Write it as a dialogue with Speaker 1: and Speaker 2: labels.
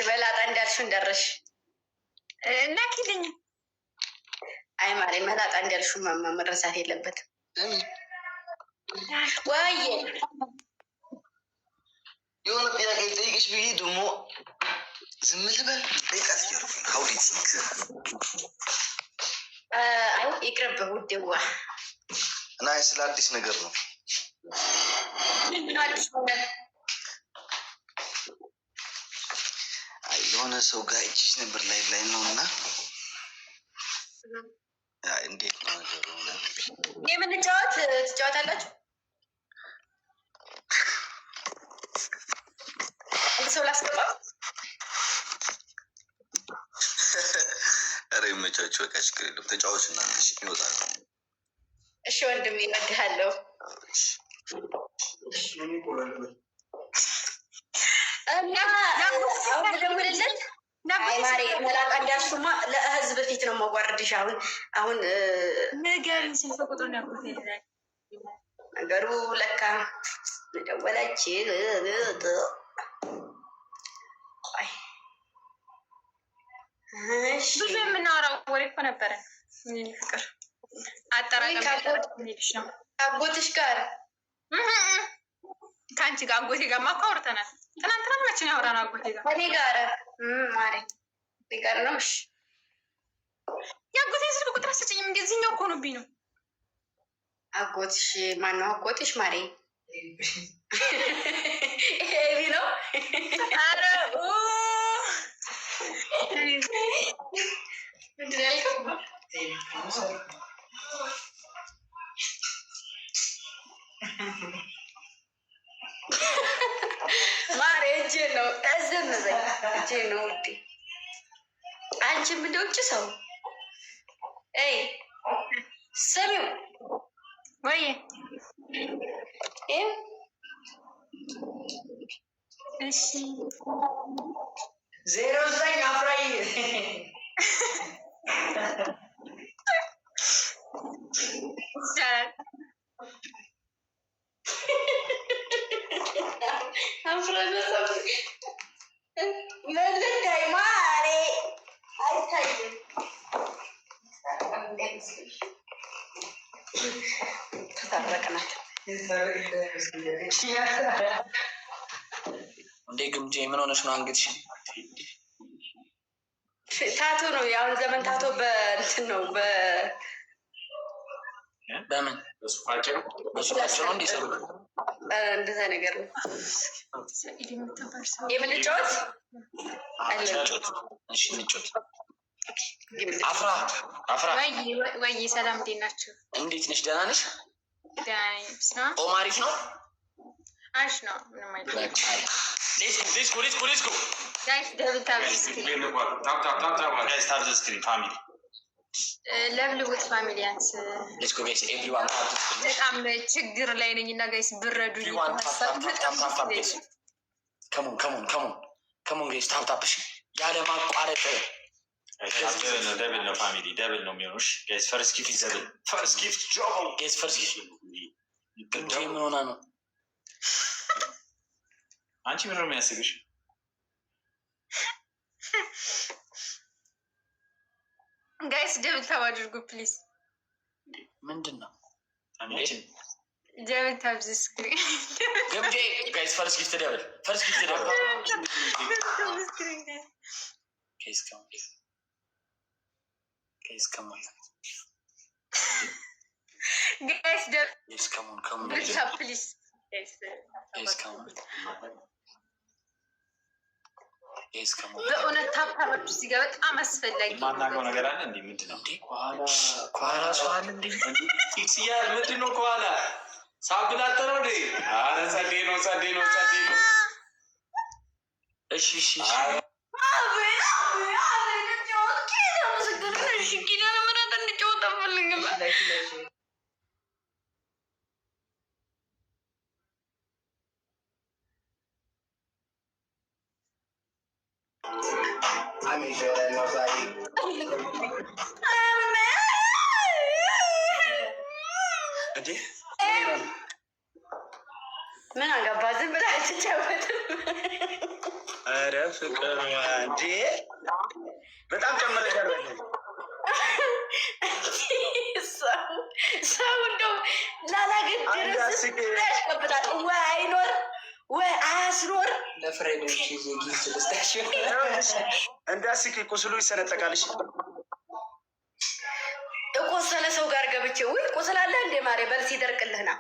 Speaker 1: በላጣ እንዳልሽው እንደረሽ
Speaker 2: እና ኪልኝ
Speaker 1: አይ ማሬ መላጣ እንዳልሽው መረሳት የለበትም። ወይ
Speaker 3: የሆነ ጥያቄ ጠይቅሽ ብዬ ደግሞ ዝም ልበል ጠይቃት እያልኩ ሀውሪት
Speaker 1: አይ ይቅርብ ውዴዋ
Speaker 3: እና ስለ አዲስ ነገር ነው።
Speaker 1: አዲስ ነገር
Speaker 3: የሆነ ሰው ጋር እጅሽ ነበር ላይ ነው እና እንዴት ነው ነገሩ?
Speaker 1: የምንጫወት ትጫወታላችሁ? አንድ ሰው ላስገባ?
Speaker 3: ኧረ ይመቻችሁ፣ በቃ ችግር የለም ተጫዋች እና ይወጣል።
Speaker 1: እሺ ወንድሜ እወድሃለሁ። እና አሁን ደውልለት ማሬ መላጣ እንዳልሽማ ለህዝብ ፊት ነው መዋረድሽ። አሁን
Speaker 2: ንገሪኝ ስልክ ቁጥሩን ያልኩት
Speaker 1: ነገሩ ለካ ደወለች።
Speaker 2: ብዙ የምናወራው ወሬ እኮ ነበረ። ፍቅር አጠራቀምሽ ነው
Speaker 1: አጎትሽ ጋር
Speaker 2: ከአንቺ ጋር አጎቴ ጋር ማኮ አውርተናል። ትናንትና መችን ያወራን አጎቴ ጋር
Speaker 1: እኔ ጋር ማሬ ጋር ነው። እሺ
Speaker 2: የአጎቴ ስልክ ቁጥር አሰጭኝም። እንደዚህኛው እኮ ሆኖብኝ ነው።
Speaker 1: አጎትሽ ማነው? አጎትሽ ማሬ ይሄ ነው።
Speaker 2: አረ
Speaker 1: ምንድን ነው ያልከው? ማሬ እጄ ነው እዝም በይ እጄ ነው ውዴ። አንቺም እንደ ውጭ ሰው ስሚው
Speaker 2: ወይ እሺ
Speaker 1: 09 አፍራይ መልካይ ማሬ አይታይም። ተታረቅናት
Speaker 3: እንዴ ግምጄ ምን ሆነሽ ነው? አንገትሽ
Speaker 1: ታቶ ነው የአሁን ዘመን ታቶ በእንትን ነው
Speaker 3: በምን በሱፋቸው ነው እንዲሰሩ
Speaker 1: እንደዛ ነገር ነው። የምንጫወት
Speaker 3: እሺ እንጫወት። አፍራ
Speaker 2: ወይ ሰላም እንዴት ናቸው?
Speaker 3: እንዴት ነሽ? ደህና ነሽ?
Speaker 2: ደህና ነኝ።
Speaker 3: ኦም አሪፍ ነው?
Speaker 2: አሪፍ ነው። ምንም አይደለም።
Speaker 3: ሌትስ ጎ
Speaker 2: ጋይስ ደብል ታፕ
Speaker 3: ስክሪን ፋሚሊ
Speaker 2: ለብልቡት ፋሚሊያንስ
Speaker 3: ሌትስ ጎ ጋይስ ኤቭሪዋን
Speaker 2: በጣም ችግር ላይ ነኝ እና ጋይስ ብረዱኝ።
Speaker 3: ከሞን ጋይስ ታፕ ያለ ማቋረጥ
Speaker 4: ደብል ነው ፋሚሊ ደብል ነው የሚሆኑሽ ጋይስ። ፈርስት ጊፍት ደብል ፈርስት ጊፍት ጆብ
Speaker 3: ጋይስ ፈርስት ጊፍት ምን ሆና ነው?
Speaker 4: አንቺ ምን ነው የሚያስብሽ?
Speaker 2: ጋይስ ደብል ታብ አድርጉ ፕሊዝ።
Speaker 3: ምንድን ነው
Speaker 2: ደብል ታብ ስክሪን
Speaker 3: ገብጄ ጋይስ ፈርስት ጊፍት ደብል ጋይስ ከሞን
Speaker 2: ጋይስ
Speaker 3: Yes, come on.
Speaker 2: Please.
Speaker 3: Yes, come on. Yes, come on.
Speaker 2: በእውነት ታብታባችሁ እዚህ ጋር በጣም አስፈላጊ
Speaker 4: ማናውቀው ነገር አለ እንዴ? ምንድን ነው
Speaker 3: ከኋላ ሰው አለ እንዴ?
Speaker 4: ሲክስያል ምንድን ነው ከኋላ ሳብላጠረው እንዴ? ኧረ ጸዴ ነው።
Speaker 3: እሺ
Speaker 1: ምን አገባ ዝም ብላ አትጫወትም።
Speaker 3: ኧረ ፍቅር እንዴ በጣም ጨምረሻል።
Speaker 1: ሰው እንደው ላላገድረስ ያሽቀብጣል። ወይ አይኖር ወይ አያስኖር።
Speaker 5: ለፍሬዶች ጊፍት ልስጣቸው።
Speaker 3: እንዳስቂ ቁስሉ ይሰነጠቃልሽ።
Speaker 1: እቆሰለ ሰው ጋር ገብቼ ውይ ቁስል አለ እንዴ ማሬ በል ሲደርቅልህና